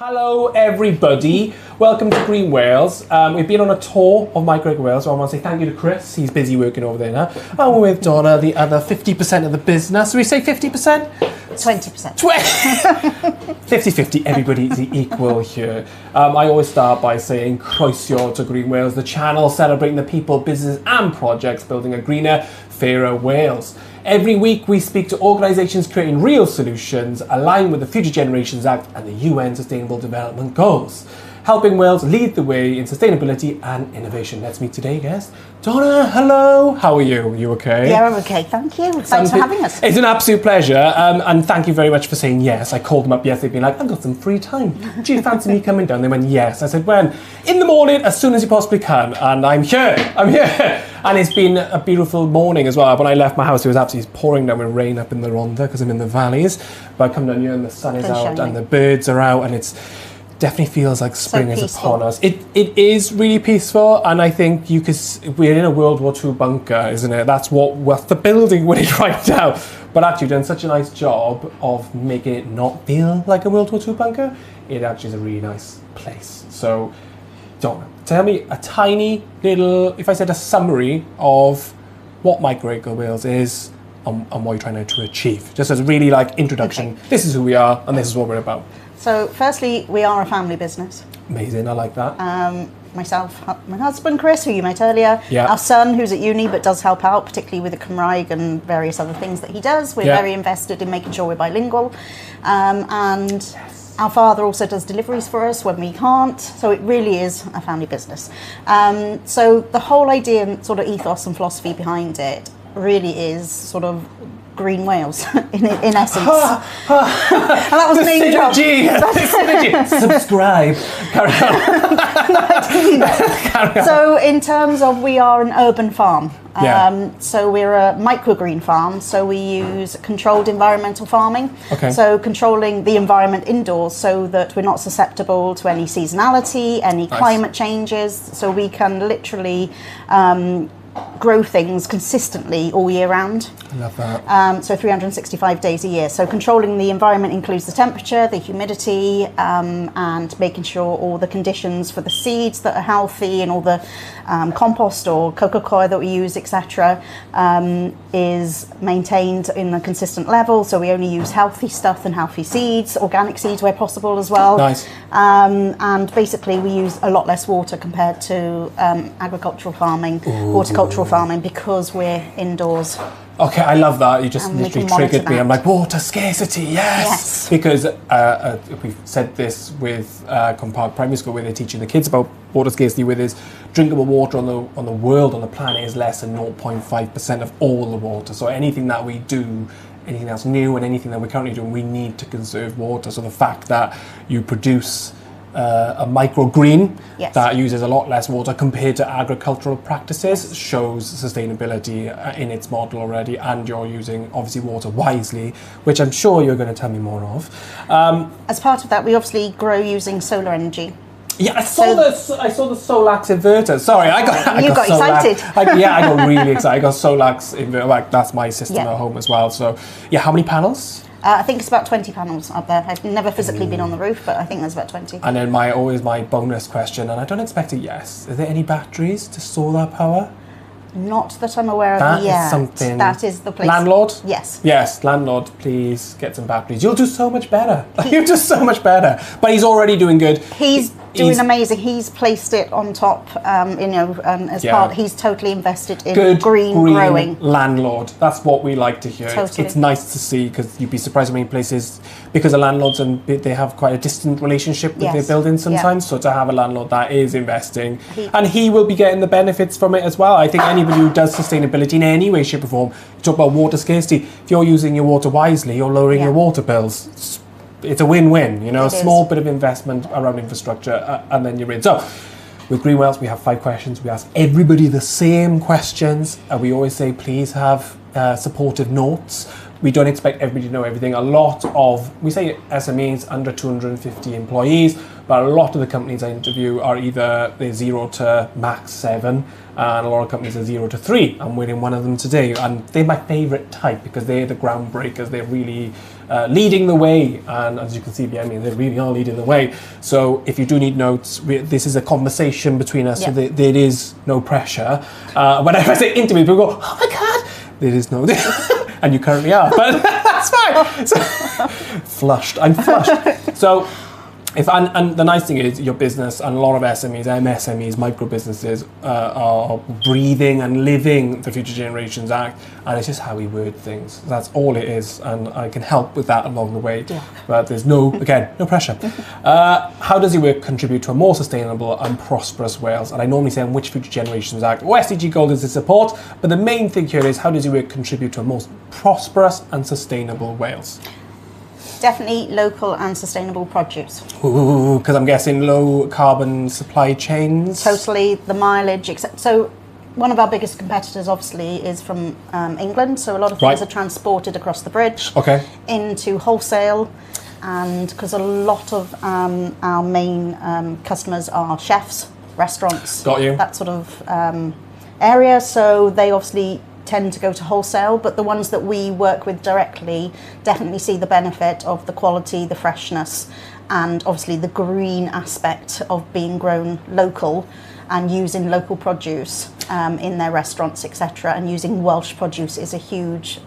Hello everybody, welcome to GreenWales. We've been on a tour of microgreens, so I want to say thank you to Chris, he's busy working over there now. And we're with Donna, the other 50% of the business. So we say 50%? 20%. 50-50, everybody's equal here. I always start by saying croeso to GreenWales, the channel celebrating the people, business and projects building a greener, fairer Wales. Every week we speak to organisations creating real solutions aligned with the Future Generations Act and the UN Sustainable Development Goals, helping Wales lead the way in sustainability and innovation. Let's meet today's guest. Donna, hello. How are you? Are you okay? Yeah, I'm okay, thank you. Thanks for having us. It's an absolute pleasure, and thank you very much for saying yes. I called them up yesterday being like, I've got some free time. Do you fancy me coming down? They went, yes. I said, when? In the morning, as soon as you possibly can. And I'm here. And it's been a beautiful morning as well. When I left my house, it was absolutely pouring down with rain up in the Rhondda because I'm in the valleys. But I come down here and the sun is out and the birds are out and it's definitely feels like spring is upon us. It is really peaceful, and I think we're in a World War II bunker, isn't it? That's what the building we're in right now. But actually, you've done such a nice job of making it not feel like a World War II bunker. It actually is a really nice place. So, Donna, tell me a tiny little, if I said a summary of what microgreens is and what you're trying to achieve, just as a really introduction. Okay. This is who we are, and this is what we're about. So, firstly, we are a family business. Amazing, I like that. Myself, my husband Chris, who you met earlier, our son who's at uni but does help out, particularly with the Cymraeg and various other things that he does. We're very invested in making sure we're bilingual. And our father also does deliveries for us when we can't. So it really is a family business. So the whole idea and sort of ethos and philosophy behind it really is sort of GreenWales in essence. And that was the name drop. Synergy. Subscribe. Carry on. No, I didn't mean that. Carry on. So in terms of, we are an urban farm. So we're a microgreen farm. So we use controlled environmental farming. Okay. So controlling the environment indoors so that we're not susceptible to any seasonality, any climate changes. So we can literally grow things consistently all year round. I love that. So 365 days a year. So controlling the environment includes the temperature, the humidity, and making sure all the conditions for the seeds that are healthy and all the compost or cocoa that we use, etc., is maintained in a consistent level. So we only use healthy stuff and healthy seeds, organic seeds where possible as well. Nice. And basically we use a lot less water compared to agricultural farming, horticultural farming, because we're indoors. Okay, I love that. You just literally triggered me. I'm like, water scarcity, yes! Because we've said this with Compart Primary School, where they're teaching the kids about water scarcity, where there's drinkable water on the world, on the planet, is less than 0.5% of all the water. So anything that we do, anything that's new and anything that we're currently doing, we need to conserve water. So the fact that you produce a microgreen that uses a lot less water compared to agricultural practices shows sustainability in its model already, and you're using obviously water wisely, which I'm sure you're going to tell me more of. As part of that, we obviously grow using solar energy. Yeah, I saw the Solax inverter. Sorry, I got excited. I got really excited. I got Solax inverter. That's my system at home as well. So yeah, how many panels? I think it's about 20 panels up there. I've never physically been on the roof, but I think there's about 20. And then always my bonus question, and I don't expect a yes. Are there any batteries to store that power? Not that I'm aware of yet. That is something. That is the place. Landlord? Yes. Yes, landlord, please get some batteries. You'll do so much better. You'll do so much better. But he's already doing good. He's doing amazing. He's placed it on top, as part. He's totally invested in good green growing. Landlord. That's what we like to hear. Totally. It's nice to see, because you'd be surprised how many places, because the landlords they have quite a distant relationship with their buildings sometimes. So to have a landlord that is investing, and he will be getting the benefits from it as well. I think anybody who does sustainability in any way, shape or form, you talk about water scarcity. If you're using your water wisely, you're lowering your water bills. It's a win-win, a small bit of investment around infrastructure, and then you're in. So with GreenWales, we have 5 questions. We ask everybody the same questions. We always say, please have supportive notes. we don't expect everybody to know everything. A lot of, we say SMEs under 250 employees, but a lot of the companies I interview are either they're 0 to max 7, and a lot of companies are 0 to 3. I'm wearing one of them today, and they're my favourite type because they're the groundbreakers. They're really leading the way, and as you can see behind me, they really are leading the way. So if you do need notes, this is a conversation between us, so there is no pressure. Whenever I say interview, people go, oh my God, there is no... and you currently are, but that's fine. So, flushed, I'm flushed. So, and the nice thing is your business and a lot of SMEs, MSMEs, micro businesses are breathing and living the Future Generations Act, and it's just how we word things. That's all it is, and I can help with that along the way. Yeah. But there's no pressure. How does your work contribute to a more sustainable and prosperous Wales? And I normally say on which Future Generations Act or SDG goal does it support, but the main thing here is how does your work contribute to a more prosperous and sustainable Wales? Definitely local and sustainable produce. Ooh, because I'm guessing low carbon supply chains. Totally, the mileage, etc. So one of our biggest competitors obviously is from England, so a lot of things are transported across the bridge into wholesale, and because a lot of our main customers are chefs, restaurants, that sort of area, so they obviously tend to go to wholesale, but the ones that we work with directly definitely see the benefit of the quality, the freshness, and obviously the green aspect of being grown local and using local produce in their restaurants, etc. And using Welsh produce is a huge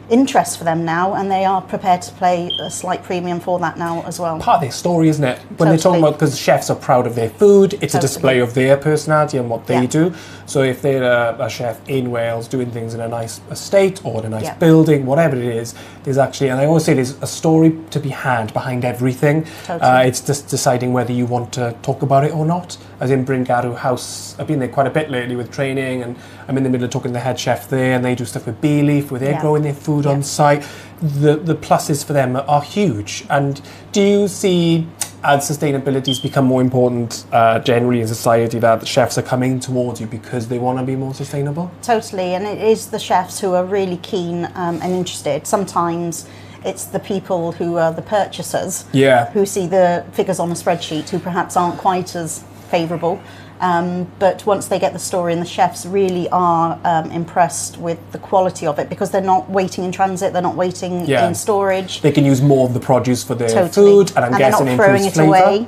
interest for them now, and they are prepared to pay a slight premium for that now as well. Part of their story, isn't it? When they're talking about, because chefs are proud of their food, it's a display of their personality and what they do. So if they're a chef in Wales doing things in a nice estate or in a nice building, whatever it is, there's actually, and I always say there's a story to be had behind everything. It's just deciding whether you want to talk about it or not. As in Bryngarw House, I've been there quite a bit lately with training, and I'm in the middle of talking to the head chef there, and they do stuff with bee leaf, where they're growing their food on site. The pluses for them are huge. And do you see, as sustainability's become more important generally in society, that the chefs are coming towards you because they want to be more sustainable? Totally, and it is the chefs who are really keen and interested. Sometimes it's the people who are the purchasers who see the figures on a spreadsheet who perhaps aren't quite as favourable. But once they get the story, and the chefs really are impressed with the quality of it, because they're not waiting in transit, they're not waiting in storage. They can use more of the produce for their food, and I'm guessing they're not throwing it away.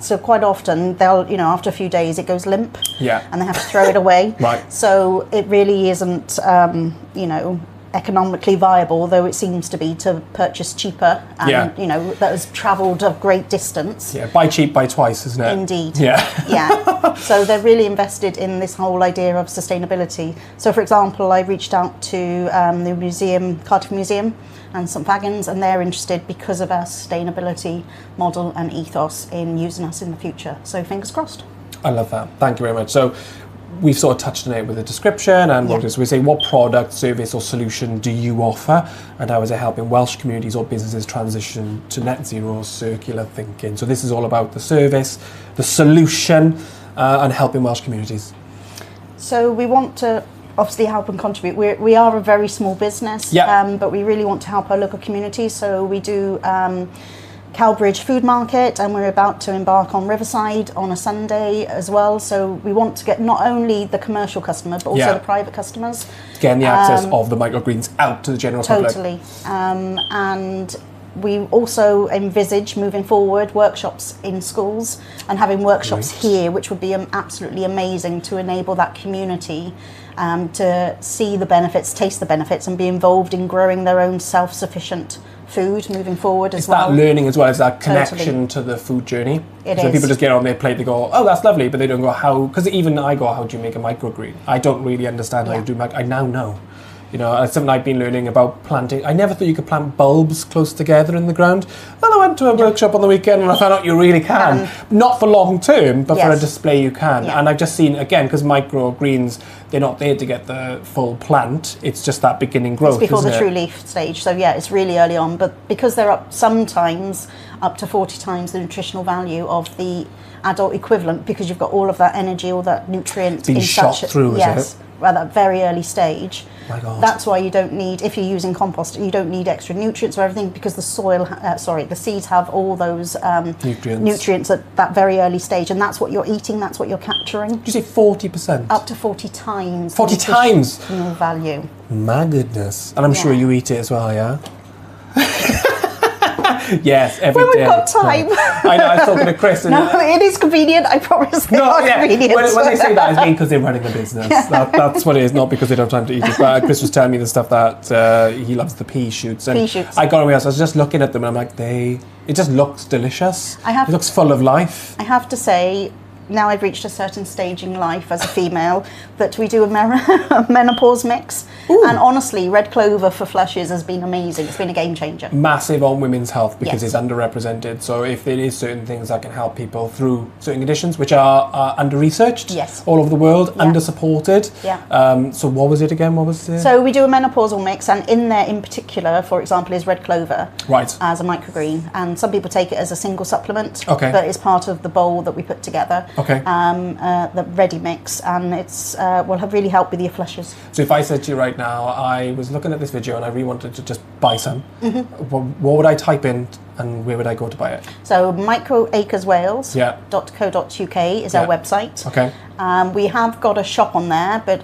So quite often they'll, after a few days it goes limp, and they have to throw it away. So it really isn't, economically viable, although it seems to be, to purchase cheaper and that has travelled a great distance. Buy cheap, buy twice, isn't it? Indeed. So they're really invested in this whole idea of sustainability. So for example, I reached out to the museum, Cardiff Museum and St Fagans, and they're interested because of our sustainability model and ethos in using us in the future. So fingers crossed. I love that. Thank you very much. So we've sort of touched on it with the description, and we say what product, service or solution do you offer, and how is it helping Welsh communities or businesses transition to net zero circular thinking? So this is all about the service, the solution, and helping Welsh communities. So we want to obviously help and contribute. We are a very small business, but we really want to help our local community. So we do Cowbridge Food Market, and we're about to embark on Riverside on a Sunday as well. So we want to get not only the commercial customer, but also the private customers. Getting the access of the microgreens out to the general public. Totally. And we also envisage moving forward workshops in schools and having workshops here, which would be absolutely amazing to enable that community to see the benefits, taste the benefits, and be involved in growing their own self-sufficient food moving forward as well. It's that learning as well, it's that connection to the food journey. So people just get on their plate, they go, oh, that's lovely, but they don't go, how, because even I go, how do you make a microgreen? I don't really understand how to do I now know. It's something I've been learning about planting. I never thought you could plant bulbs close together in the ground. Then I went to a workshop on the weekend and I found out you really can. Not for long term, but for a display you can. And I've just seen, again, because microgreens, they're not there to get the full plant. It's just that beginning growth, It's before the true leaf stage. So it's really early on. But because they're sometimes up to 40 times the nutritional value of the adult equivalent, because you've got all of that energy, all that nutrient being shot through, at that very early stage. My God. That's why you don't need, if you're using compost, you don't need extra nutrients or everything, because the soil, the seeds have all those nutrients at that very early stage, and that's what you're eating, that's what you're capturing. Did you say 40%? Up to 40 times. 40 times? Value. My goodness. And I'm sure you eat it as well, yeah? Yes, every day. When we've got time. I know, I was talking to Chris. And no, it is convenient, I promise. Convenient. When they say that, it's mean because they're running a business. That's what it is, not because they don't have time to eat it. But Chris was telling me the stuff that he loves, the pea shoots. And I got away, I was just looking at them and I'm like, it just looks delicious. It looks full of life. I have to say, now I've reached a certain stage in life as a female, that we do a menopause mix. Ooh. And honestly, red clover for flushes has been amazing. It's been a game changer. Massive on women's health because it's underrepresented. So if there is certain things that can help people through certain conditions which are under-researched all over the world, under-supported. Yeah. So what was it again? What was it? So we do a menopausal mix, and in there in particular, for example, is red clover as a microgreen. And some people take it as a single supplement, but it's part of the bowl that we put together. Okay. The ready mix, and it's will have really help with your flushes. So if I said to you right now, I was looking at this video and I really wanted to just buy some, what would I type in and where would I go to buy it? So microgreens.co.uk is our website. Okay. We have got a shop on there, but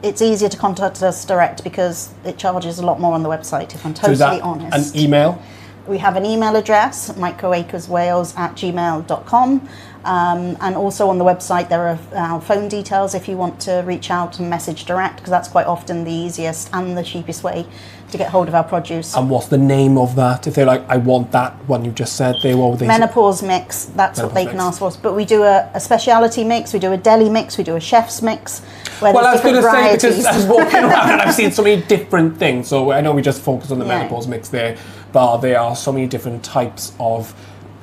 it's easier to contact us direct because it charges a lot more on the website, if I'm totally honest. An email? We have an email address, microacreswales@gmail.com. And also on the website there are our phone details if you want to reach out and message direct, because that's quite often the easiest and the cheapest way to get hold of our produce. And what's the name of that? If they're like, I want that one you just said, what would they Menopause mix, that's what they can ask for. But we do a speciality mix, we do a deli mix, we do a chef's mix. Well, I was going to say, because I was walking around and I've seen so many different things. So I know we just focus on the menopause mix there, but there are so many different types of,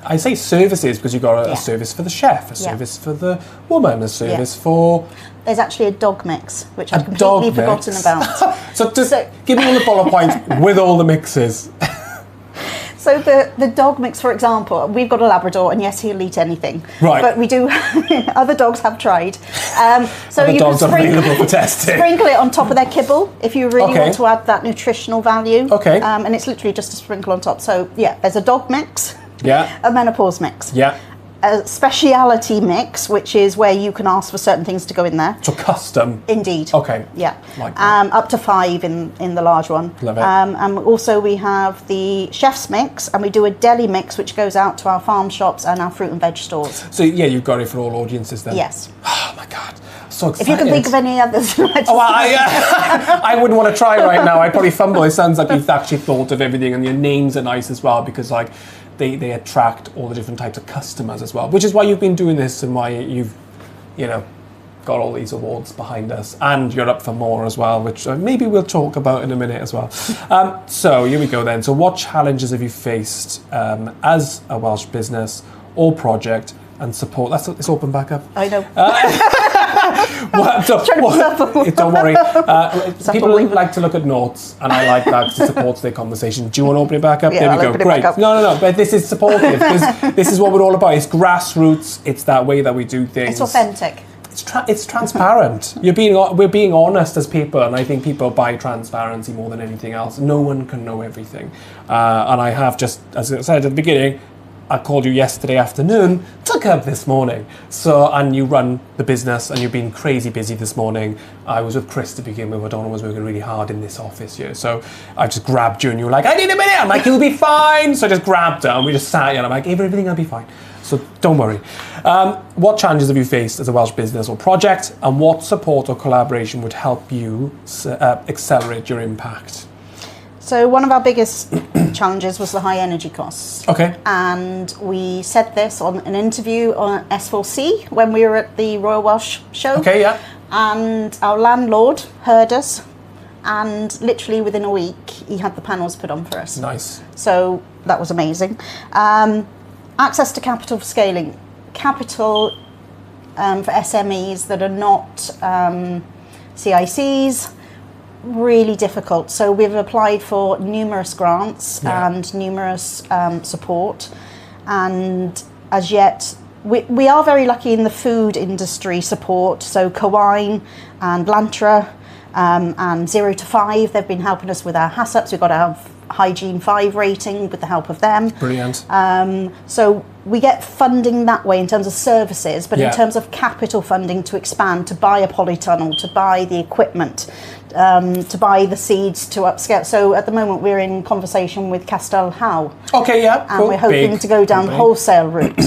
I say services because you've got a service for the chef, a service for the woman, a service for... There's actually a dog mix, which I've completely forgotten about. So give me all the bullet points with all the mixes. So the dog mix, for example, we've got a Labrador, and yes, he'll eat anything. Right. But we do, other dogs have tried. So other dogs are available for testing. Sprinkle it on top of their kibble if you really want to add that nutritional value. Okay. And it's literally just a sprinkle on top. So yeah, there's a dog mix. Yeah. A menopause mix. Yeah. A speciality mix, which is where you can ask for certain things to go in there. So custom. Indeed. Okay. Yeah. Like up to 5 in the large one. Love it. And also we have the chef's mix, and we do a deli mix, which goes out to our farm shops and our fruit and veg stores. So yeah, you've got it for all audiences then. Yes. Oh my God. So excited. If you can think of any others. I wouldn't want to try right now. I'd probably fumble. It sounds like you've actually thought of everything, and your names are nice as well, because like they attract all the different types of customers as well, which is why you've been doing this and why you've, got all these awards behind us, and you're up for more as well, which maybe we'll talk about in a minute as well. So here we go then. So what challenges have you faced as a Welsh business or project and support? Let's open back up. I know. Don't worry. People like to look at notes, and I like that because it supports their conversation. Do you want to open it back up? Yeah, there we go. Great. No. But this is supportive because this is what we're all about. It's grassroots. It's that way that we do things. It's authentic. It's transparent. We're being honest as people, and I think people buy transparency more than anything else. No one can know everything, and I have just, as I said at the beginning, I called you yesterday afternoon, took up this morning. And you run the business, and you've been crazy busy this morning. I was with Chris to begin with. Donna was working really hard in this office here. So I just grabbed you, and you were like, I need a minute. I'm like, you'll be fine. So I just grabbed her, and we just sat here, and I'm like, everything will be fine. So don't worry. What challenges have you faced as a Welsh business or project, and what support or collaboration would help you accelerate your impact? So one of our biggest challenges was the high energy costs. Okay. And we said this on an interview on S4C when we were at the Royal Welsh Show. Okay, yeah. And our landlord heard us, and literally within a week he had the panels put on for us. Nice. So that was amazing. Access to capital for scaling. Capital for SMEs that are not CICs, really difficult. So we've applied for numerous grants and numerous support, and as yet we are very lucky in the food industry support. So Cowine and Blantra And 0 to 5, they've been helping us with our HACCPs. We've got our Hygiene 5 rating with the help of them. Brilliant. So we get funding that way in terms of services, but in terms of capital funding to expand, to buy a polytunnel, to buy the equipment, to buy the seeds, to upscale. So at the moment we're in conversation with Castell Howe. Okay, yeah. And we're hoping to go down the wholesale route.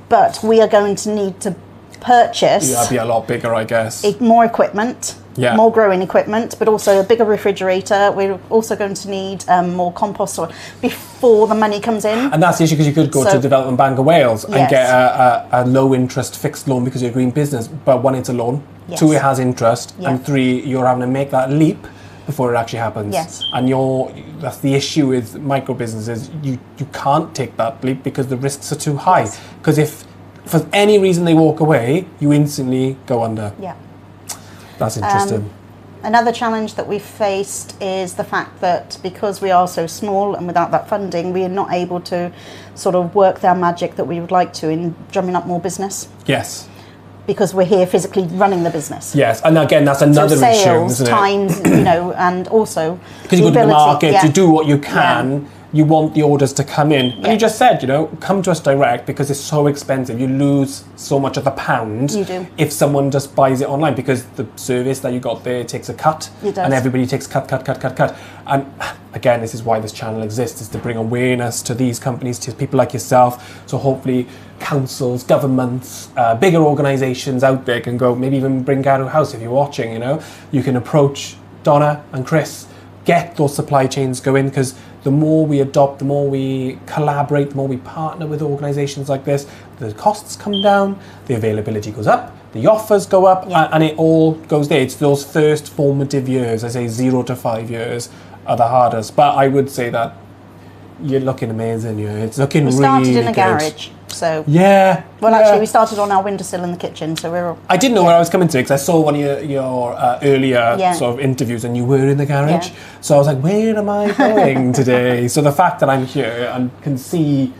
But we are going to need to purchase... Yeah, it'd be a lot bigger, I guess. More equipment. Yeah. More growing equipment, but also a bigger refrigerator. We're also going to need more compost soil before the money comes in. And that's the issue, because you could go to Development Bank of Wales and get a low interest fixed loan because you're a green business, but 1, it's a loan, 2, it has interest, and 3, you're having to make that leap before it actually happens. Yes. And that's the issue with micro businesses. You can't take that leap because the risks are too high. Because if for any reason they walk away, you instantly go under. Yeah. That's interesting. Another challenge that we've faced is the fact that because we are so small and without that funding, we are not able to sort of work our magic that we would like to in drumming up more business. Yes. Because we're here physically running the business. Yes, and again, that's another sales, issue, isn't it? Times, and also because you go to the market to do what you can. You want the orders to come in. And you just said, come to us direct because it's so expensive. You lose so much of the pound if someone just buys it online, because the service that you got there takes a cut. It does. And everybody takes cut. And again, this is why this channel exists, is to bring awareness to these companies, to people like yourself. So hopefully councils, governments, bigger organisations out there can go, maybe even bring Garrow House if you're watching, You can approach Donna and Chris, get those supply chains going, because the more we adopt, the more we collaborate, the more we partner with organisations like this, the costs come down, the availability goes up, the offers go up, and it all goes there. It's those first formative years, I say 0 to 5 years, are the hardest. But I would say that you're looking amazing. It's looking really good. We started in a garage. So actually, we started on our windowsill in the kitchen. So we're. I didn't know where I was coming to, because I saw one of your earlier sort of interviews, and you were in the garage. Yeah. So I was like, where am I going today? So the fact that I'm here and can see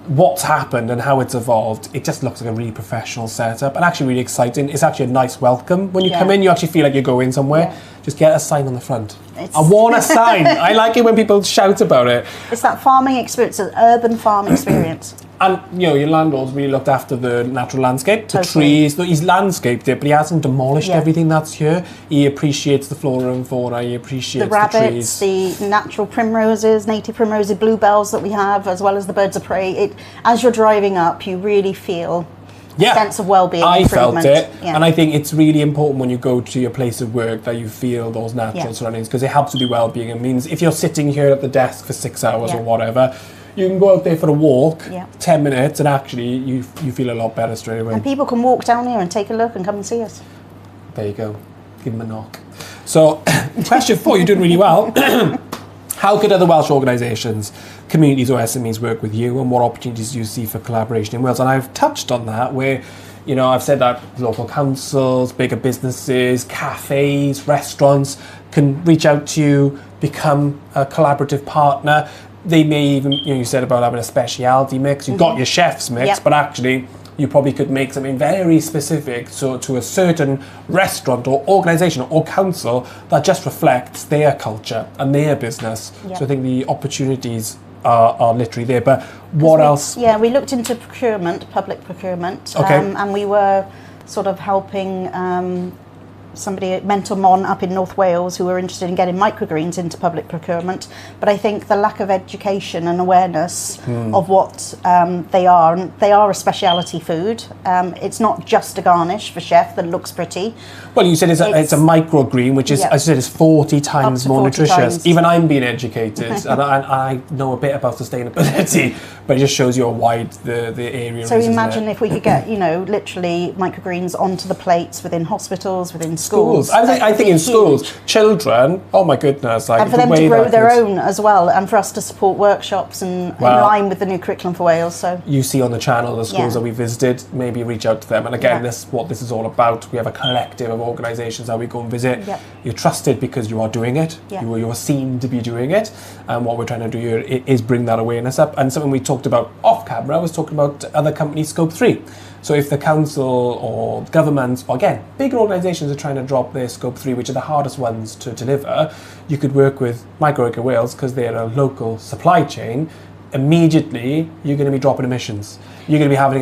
what's happened and how it's evolved, it just looks like a really professional setup and actually really exciting. It's actually a nice welcome when you come in. You actually feel like you're going somewhere. Yeah. Just get a sign on the front. I want a sign. I like it when people shout about it. It's that farming experience, an urban farm experience. And, your landlord's really looked after the natural landscape, the trees. He's landscaped it, but he hasn't demolished everything that's here. He appreciates the flora and fauna. He appreciates the rabbits, trees. the natural primroses, native primroses, bluebells that we have, as well as the birds of prey. As you're driving up, you really feel a sense of well-being. I felt it, and I think it's really important when you go to your place of work that you feel those natural surroundings, because it helps with your well-being. It means if you're sitting here at the desk for 6 hours or whatever, you can go out there for a walk, 10 minutes, and actually you feel a lot better straight away. And people can walk down here and take a look and come and see us. There you go. Give them a knock. So, question 4, you're doing really well. How could other Welsh organisations, communities or SMEs work with you, and what opportunities do you see for collaboration in Wales? And I've touched on that where, I've said that local councils, bigger businesses, cafes, restaurants can reach out to you, become a collaborative partner. They may even, you said about having a specialty mix. You've got your chef's mix, but actually you probably could make something very specific to a certain restaurant or organisation or council that just reflects their culture and their business. So I think the opportunities are literally there. But what else? Yeah, we looked into procurement, public procurement, and we were sort of helping somebody, Mentor Mon up in North Wales, who were interested in getting microgreens into public procurement. But I think the lack of education and awareness of what they are, and they are a speciality food. It's not just a garnish for chef that looks pretty. Well, you said it's a microgreen, which is, as I said, is 40 times more nutritious. Even I'm being educated, and I know a bit about sustainability, but it just shows you how wide the area is. So imagine if we could get, literally microgreens onto the plates within hospitals, within schools. I think in schools, children, oh my goodness. And for them to grow their own as well, and for us to support workshops and in line with the new curriculum for Wales. So you see on the channel the schools that we visited, maybe reach out to them. And again, this is what this is all about. We have a collective of organisations that we go and visit. You're trusted because you are doing it. You are seen to be doing it. And what we're trying to do here is bring that awareness up. And something we talked about off camera, I was talking about other companies, Scope 3. So if the council or governments, or again, bigger organisations are trying to drop their scope 3, which are the hardest ones to deliver, you could work with GreenWales because they're a local supply chain. Immediately, you're going to be dropping emissions. You're going to be having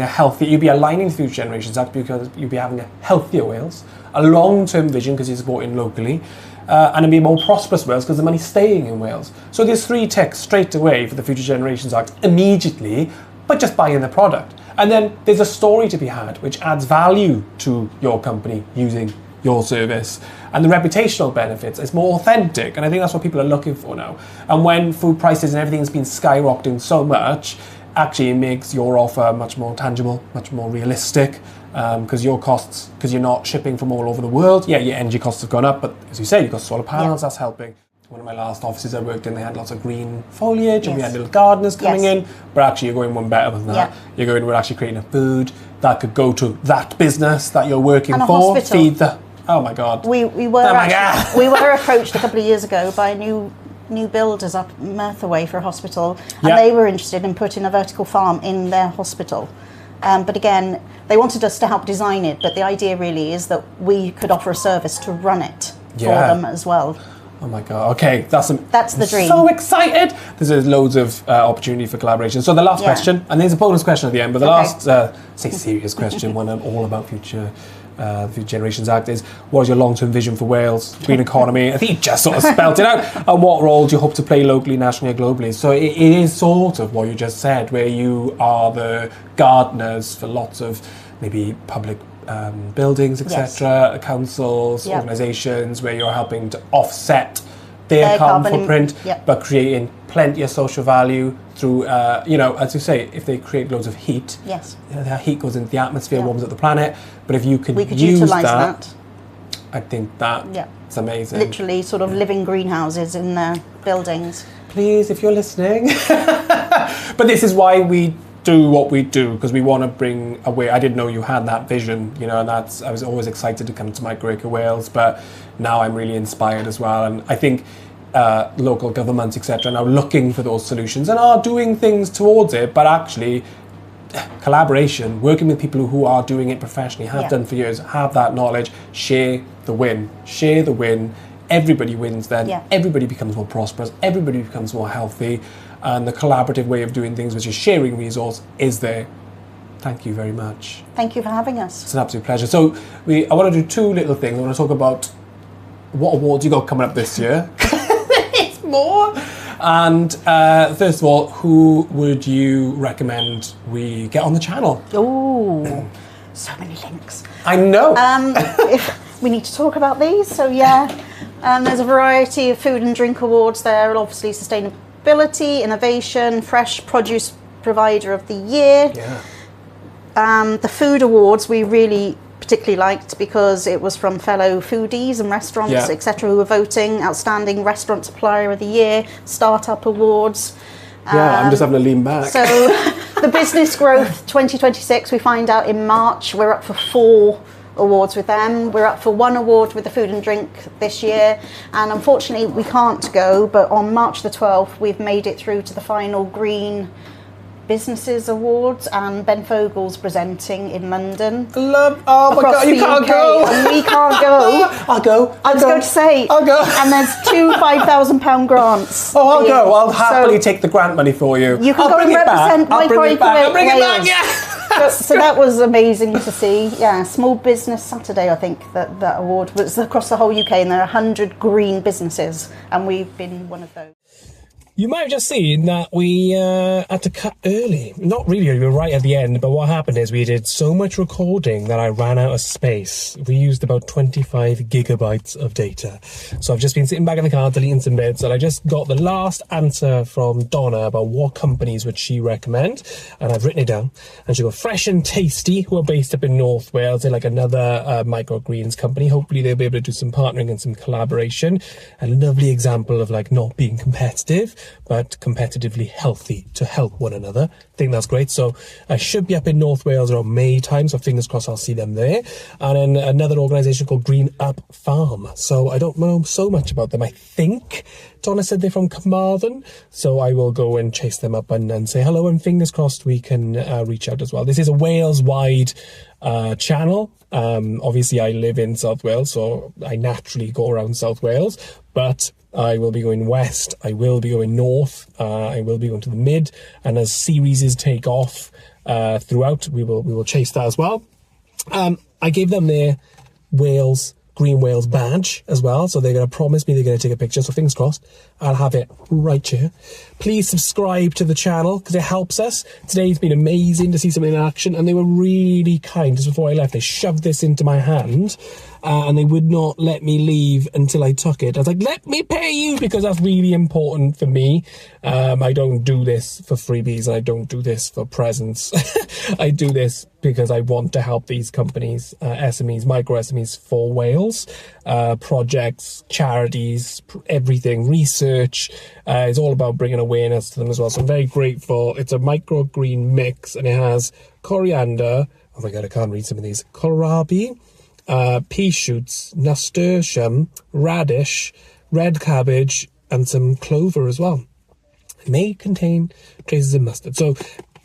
you'll be aligning the Future Generations Act because you'll be having a healthier Wales, a long-term vision because you're supporting locally, and it'll be more prosperous Wales because the money's staying in Wales. So there's 3 ticks straight away for the Future Generations Act immediately, but just buying the product. And then there's a story to be had which adds value to your company using your service. And the reputational benefits is more authentic, and I think that's what people are looking for now. And when food prices and everything's been skyrocketing so much, actually it makes your offer much more tangible, much more realistic, because your costs, because you're not shipping from all over the world. Yeah, your energy costs have gone up, but as you say, you've got solar panels, that's helping. One of my last offices I worked in, they had lots of green foliage, and we had little gardeners coming in, but actually you're going one better than that. You're going, we're actually creating a food that could go to that business that you're working and for, hospital. feed the... Oh my God. We were approached a couple of years ago by new builders up Merthyr for a hospital, and they were interested in putting a vertical farm in their hospital. But again, they wanted us to help design it, but the idea really is that we could offer a service to run it for them as well. Oh my God, okay, that's the dream. So excited. There's loads of opportunity for collaboration. So the last question, and there's a bonus question at the end, but the last, serious question, one all about Future Generations Act is, what is your long-term vision for Wales, green economy? I think you just sort of spelt it out. And what role do you hope to play locally, nationally, or globally? So it is sort of what you just said, where you are the gardeners for lots of maybe public buildings, etc., councils, organisations, where you're helping to offset their carbon footprint, but creating plenty of social value through, as you say, if they create loads of heat, that heat goes into the atmosphere, warms up the planet. But if you could use that, I think that's amazing. Literally sort of living greenhouses in their buildings. Please, if you're listening. But this is why we do what we do, because we want to bring away. I didn't know you had that vision, and I was always excited to come to microgreens, but now I'm really inspired as well. And I think local governments, etc., are now looking for those solutions and are doing things towards it, but actually collaboration, working with people who are doing it professionally, have done for years, have that knowledge, share the win. Everybody wins then. Everybody becomes more prosperous, everybody becomes more healthy, and the collaborative way of doing things, which is sharing resource, is there. Thank you very much. Thank you for having us. It's an absolute pleasure. So I want to do 2 little things. I want to talk about what awards you got coming up this year. It's more. And first of all, who would you recommend we get on the channel? Oh, so many links. I know. If we need to talk about these, so there's a variety of food and drink awards there, and obviously sustainability, innovation, fresh produce provider of the year. The food awards we really particularly liked because it was from fellow foodies and restaurants, etc., who were voting. Outstanding restaurant supplier of the year, startup awards. I'm just having to lean back. So the business growth 2026, we find out in March. We're up for 4 awards with them. We're up for 1 award with the food and drink this year, and unfortunately we can't go, but on March the 12th we've made it through to the final Green Businesses Awards, and Ben Fogle's presenting in London. Oh my God, you can't go. And we can't go. I'll go. I was going to say, I'll go. And there's 2 £5,000 grants. Oh, I'll go. I'll happily take the grant money for you. You can go and represent Microgreens. I'll bring it back. So that was amazing to see. Small Business Saturday, I think that award was across the whole UK, and there are 100 green businesses, and we've been one of those. You might have just seen that we had to cut early. Not really, we were right at the end, but what happened is we did so much recording that I ran out of space. We used about 25 gigabytes of data. So I've just been sitting back in the car deleting some bits, and I just got the last answer from Donna about what companies would she recommend, and I've written it down. And she got Fresh and Tasty, who are based up in North Wales. They're like another microgreens company. Hopefully they'll be able to do some partnering and some collaboration. A lovely example of like not being competitive. but competitively healthy to help one another. I think that's great. So I should be up in North Wales around May time, so fingers crossed I'll see them there. And then another organisation called Green Up Farm. So I don't know so much about them. I think Donna said they're from Carmarthen, so I will go and chase them up and say hello, and fingers crossed we can reach out as well. This is a Wales-wide channel. Obviously I live in South Wales, so I naturally go around South Wales, but I will be going west, I will be going north, I will be going to the mid, and as series take off throughout, we will chase that as well. I gave them their GreenWales badge as well, so they're going to promise me they're going to take a picture, so fingers crossed I'll have it right here. Please subscribe to the channel because it helps us. Today's been amazing to see something in action, and they were really kind. Just before I left, they shoved this into my hand and they would not let me leave until I took it. I was like, let me pay you, because that's really important for me. I don't do this for freebies, and I don't do this for presents. I do this because I want to help these companies, SMEs, micro SMEs for Wales, projects, charities, everything, research. It's all about bringing awareness to them as well. So I'm very grateful. It's a microgreen mix, and it has coriander. Oh my God, I can't read some of these. Kohlrabi, pea shoots, nasturtium, radish, red cabbage, and some clover as well. It may contain traces of mustard. So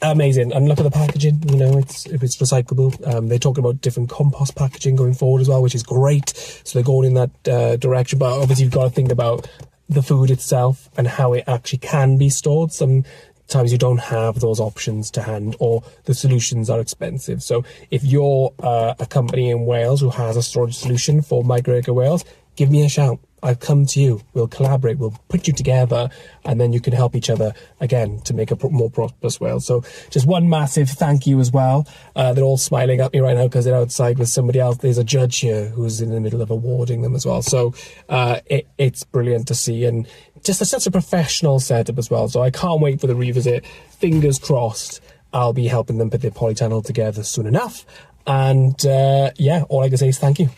amazing. And look at the packaging, you know, it's recyclable. They're talking about different compost packaging going forward as well, which is great. So they're going in that direction. But obviously you've got to think about the food itself and how it actually can be stored. Sometimes you don't have those options to hand, or the solutions are expensive. So if you're a company in Wales who has a storage solution for micro Wales, give me a shout. I'll come to you. We'll collaborate. We'll put you together, and then you can help each other again to make a more prosperous Wales. So just one massive thank you as well. They're all smiling at me right now because they're outside with somebody else. There's a judge here who's in the middle of awarding them as well. So it's brilliant to see, and just such a professional setup as well. So I can't wait for the revisit. Fingers crossed I'll be helping them put their polytunnel together soon enough. And yeah, all I can say is thank you.